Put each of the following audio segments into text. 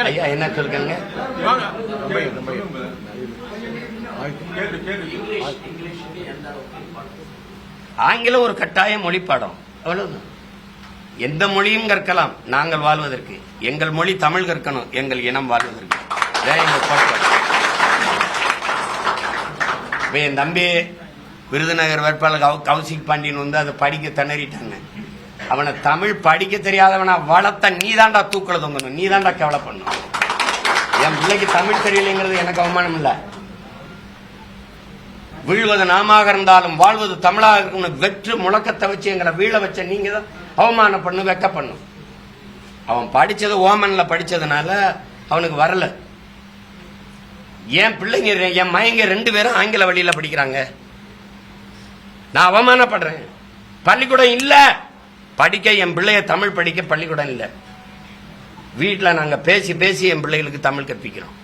ஐயா என்ன சொல்லுங்க? ஆங்கிலம் ஒரு கட்டாய மொழி பாடம், அவ்வளவுதான். எந்த மொழியும் கற்கலாம் நாங்கள் வாழ்வதற்கு. எங்கள் மொழி தமிழ் கற்கணும், எங்கள் இனம் வாழ்வதற்கு. என் தம்பி விருதுநகர் வேட்பாளர் கௌசிக் பாண்டியன் வந்து அதை படிக்க திணறிட்டாங்க. அவனை தமிழ் படிக்க தெரியாதவனா வளர்த்த நீதாண்டா தூக்கல தொங்கணும், நீதாண்டா கவலை பண்ணும். என் பிள்ளைக்கு தமிழ் தெரியலைங்கிறது எனக்கு அவமானம் இல்ல. வீழ்வது நாமாக இருந்தாலும் வாழ்வது தமிழாக இருக்கணும் வெற்று முழக்கத்தை வச்சு எங்களை வீழ வச்ச நீங்க தான் அவமானம் பண்ணு, வெக்க பண்ணும். அவன் படிச்சது ஓமன்ல படிச்சதுனால அவனுக்கு வரல. என் பிள்ளைங்க என் மயங்க 2 பேரும் ஆங்கில வழியில படிக்கிறாங்க. நான் அவமானப்படுறேன். பள்ளிக்கூடம் இல்ல படிக்க, என் பிள்ளைய தமிழ் படிக்க பள்ளிக்கூடம் இல்ல. வீட்டில் நாங்க பேசி பேசி என் பிள்ளைகளுக்கு தமிழ் கற்பிக்கிறோம்.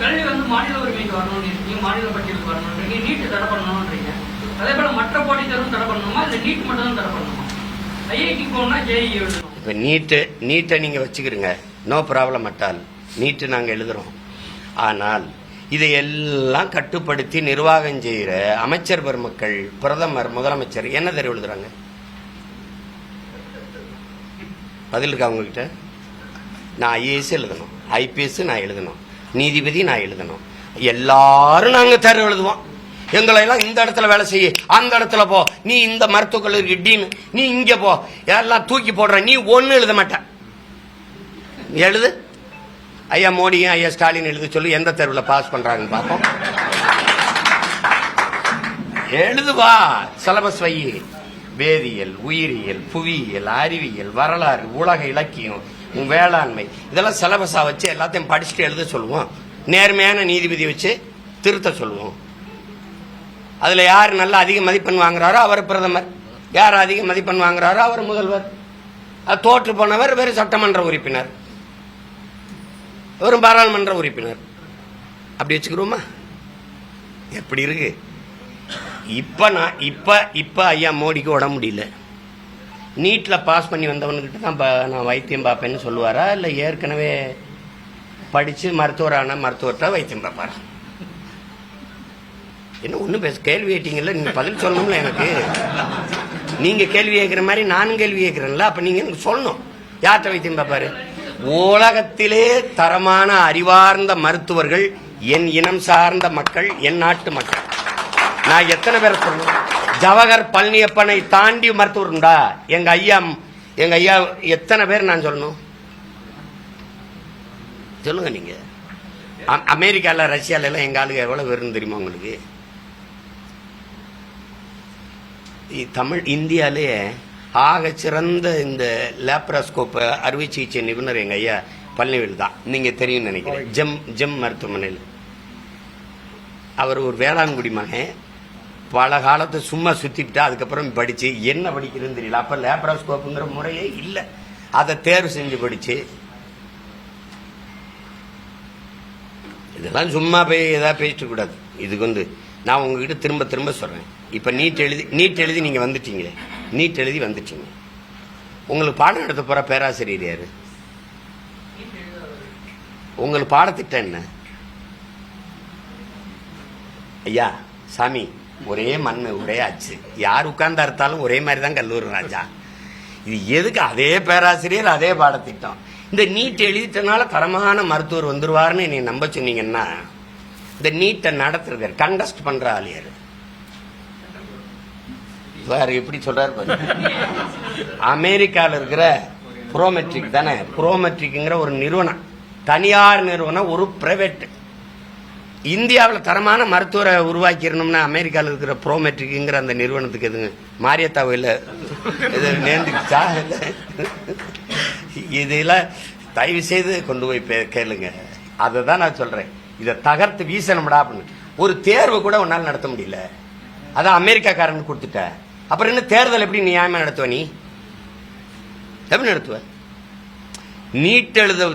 கல்வி வந்து மாநில உரிமைக்கு வரணும், மாநில பட்டியலுக்கு வரணும், நீட் தடை பண்ணணும்ன்றீங்க. அதே போல மற்ற போட்டித் தேர்வும் தடை பண்ணணுமா, இல்ல நீட் மட்டும் தான் தடை பண்ணணுமா? ஐஐடி போனா ஜேஇ எழுதணும். இப்ப நீட்டை நீங்க வச்சுக்கிறீங்க, நோ ப்ராப்ளம் அட்டால். நீட்டு நாங்க எழுதுறோம். ஆனால் இதை எல்லாம் கட்டுப்படுத்தி நிர்வாகம் செய்கிற அமைச்சர் பெருமக்கள், பிரதமர், முதலமைச்சர் என்ன தெரிவு எழுதுறாங்க? பதில் இருக்கா உங்ககிட்ட? நான் ஐஏஎஸ் எழுதணும், ஐபிஎஸ் நான் எழுதணும், நீதிபதி நான் எழுதணும், எல்லாரும் நாங்க தேர்வு எழுதுவோம். எங்களை எல்லாம் இந்த இடத்துல வேலை செய்ய, அந்த இடத்துல போ, நீ இந்த மருத்துவக் கல்லூரி டீன், நீ இங்க போ, எல்லாம் தூக்கி போடுற, நீ ஒன்னு எழுத மாட்ட. எழுது. ஐயா மோடியும் ஐயா ஸ்டாலின் எழுத சொல்லி எந்த தேர்வில் பாஸ் பண்றாங்கன்னு பார்ப்போம். எழுதுவா, சிலபஸ் வை. வேதியியல், உயிரியல், புவியியல், அறிவியல், வரலாறு, உலக இலக்கியம், வேளாண்மை, இதெல்லாம் சிலபஸா வச்சு எல்லாத்தையும் படிச்சுட்டு எழுத சொல்லுவோம். நேர்மையான நீதிபதி வச்சு திருத்த சொல்லுவோம். அதுல யார் நல்ல அதிக மதிப்பெண் வாங்குறாரோ அவர் பிரதமர், யார் அதிக மதிப்பெண் வாங்குறாரோ அவர் முதல்வர், தோற்று போனவர் வேறு சட்டமன்ற உறுப்பினர், வெறும் பாராளுமன்ற உறுப்பினர். அப்படி வச்சுக்கிறோமா? எப்படி இருக்கு? இப்ப ஐயா மோடிக்கு உடம்பு முடியல. நீட்ல பாஸ் பண்ணி வந்தவனுக்கிட்ட தான் நான் வைத்தியம் பார்ப்பேன்னு சொல்லுவாரா, இல்ல ஏற்கனவே படிச்சு மருத்துவரான மருத்துவர்கிட்ட வைத்தியம் பார்ப்பாரா? என்ன ஒன்னும் பேச, கேள்வி கேட்டீங்கல்ல, நீங்க பதில் சொல்லணும்ல. எனக்கு நீங்க கேள்வி கேட்கிற மாதிரி நானும் கேள்வி கேட்கிறேன்ல, அப்ப நீங்க எனக்கு சொல்லணும். யார்கிட்ட வைத்தியம் பார்ப்பாரு? உலகத்திலே தரமான அறிவார்ந்த மருத்துவர்கள் என் இனம் சார்ந்த மக்கள், என் நாட்டு மக்கள். நான் எத்தனை பேரை சொல்லணும்? ஜவஹர் பழனியப்பனை தாண்டி மருத்துவர் உண்டா? எங்க ஐயா எத்தனை பேர் நான் சொல்லணும்? சொல்லுங்க நீங்க. அமெரிக்கால, ரஷ்யால எல்லாம் எங்க ஆளுங்க எவ்வளவு பேருன்னு தெரியுமா உங்களுக்கு? தமிழ் இந்தியாலே ஆக சிறந்த இந்த லேப்ராஸ்கோப் அறுவை சிகிச்சை நிபுணர் எங்க ஐயா பழனிவேல் தான். நீங்க தெரியும் நினைக்கிறேன். ஜெம் மருத்துவமனையில் அவர் ஒரு வேளாண்குடி மகன். பல காலத்தை சும்மா சுத்திட்டு அதுக்கப்புறம் படிச்சு என்ன படிக்கிறதுன்னு தெரியல. அப்ப லேப்ராஸ்கோப்புங்கிற முறையே இல்லை. அதை தேர்வு செஞ்சு படிச்சு, இதெல்லாம் சும்மா போய் ஏதாவது பேசிட்டு கூடாது. இதுக்கு வந்து நான் உங்ககிட்ட திரும்ப திரும்ப சொல்றேன். இப்ப நீட் எழுதி நீங்க வந்துட்டீங்க, நீட் எழுதி வந்துட்டீங்க. உங்களுக்கு பாடம் நடத்த போற பேராசிரியர் யாரு? உங்களுக்கு பாடத்திட்டம் என்ன? ஐயா சாமி, ஒரே மண்ணு ஒரே ஆச்சு, யார் உட்கார்ந்து அறுத்தாலும் ஒரே மாதிரி தான் கல்லூரி ராஜா. இது எதுக்கு அதே பேராசிரியர் அதே பாடத்திட்டம்? இந்த நீட் எழுதிட்டனால தரமான மருத்துவர் வந்துருவாருன்னு நீங்க நம்ப சொன்னீங்கன்னா, இந்த நீட்டை நடத்துறது கண்டஸ்ட் பண்ற ஆளியாரு வேற எப்படி சொல்றாரு? அமெரிக்கால இருக்கிற புரோமெட்ரிக் தானே, புரோமெட்ரிக்ங்கிற ஒரு நிறுவனம், தனியார் நிறுவனம், ஒரு பிரைவேட். இந்தியாவில் தரமான மருத்துவரை உருவாக்கிடணும்னா அமெரிக்காவில் இருக்கிற புரோமெட்ரிக்ங்கிற அந்த நிறுவனத்துக்கு எதுங்க மாரியத்தாவையில் இது நேர்ந்துச்சா? இதெல்லாம் தயவு செய்து கொண்டு போய் கேளுங்க. அதை தான் நான் சொல்றேன். இதை தகர்த்து வீசணும்டா அப்படின்னு. ஒரு தேர்வு கூட உன்னால் நடத்த முடியல, அதான் அமெரிக்காக்காரன் கொடுத்துட்ட. அப்புறம் என்ன தேர்தல் எப்படி நியாயமா நடத்துவ? நீ எப்படி நடத்துவ?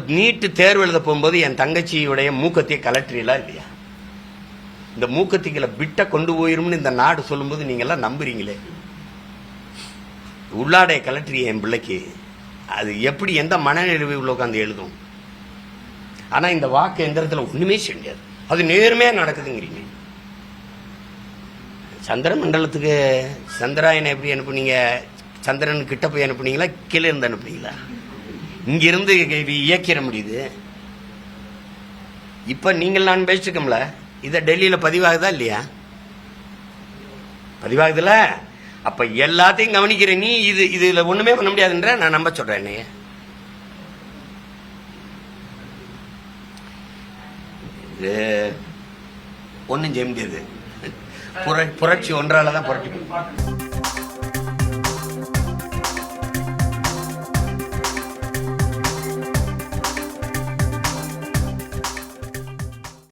நீட்டு தேர்வு எழுத போகும்போது என் தங்கச்சியுடைய மூக்கத்திய கலெக்டரியெல்லாம் இல்லையா? இந்த மூக்கத்திகளை பிட்ட கொண்டு போயிரும்னு இந்த நாடு சொல்லும்போது நீங்க எல்லாம் நம்புறீங்களே. உள்ளாடைய கலெக்டரிய என் பிள்ளைக்கு அது எப்படி எந்த மனநிறைவு உள்ள உட்காந்து எழுதும்? ஆனா இந்த வாக்கு எந்திரத்துல ஒண்ணுமே செய்ய முடியாது. அது நேர்மையா நடக்குதுங்கிறீங்க. சந்திர மண்டலத்துக்கு சந்திராயனை எப்படி அனுப்புனீங்க? சந்திரன் கிட்ட போய் அனுப்புனீங்களா, கீழே இருந்து அனுப்புனீங்களா? இங்கிருந்து இயக்கிற முடியுது. இப்ப நீங்கள் நான் பேசிருக்கோம்ல, இத டெல்லியில பதிவாகுதா இல்லையா? பதிவாகுதுல. அப்ப எல்லாத்தையும் கவனிக்கிற நீ இதுல ஒண்ணுமே பண்ண முடியாதுன்ற நான் நம்ப சொல்றேன். என்னைய ஒன்னும் செய்ய முடியாது. புரட்சி ஒன்றாலதான் புரட்சி.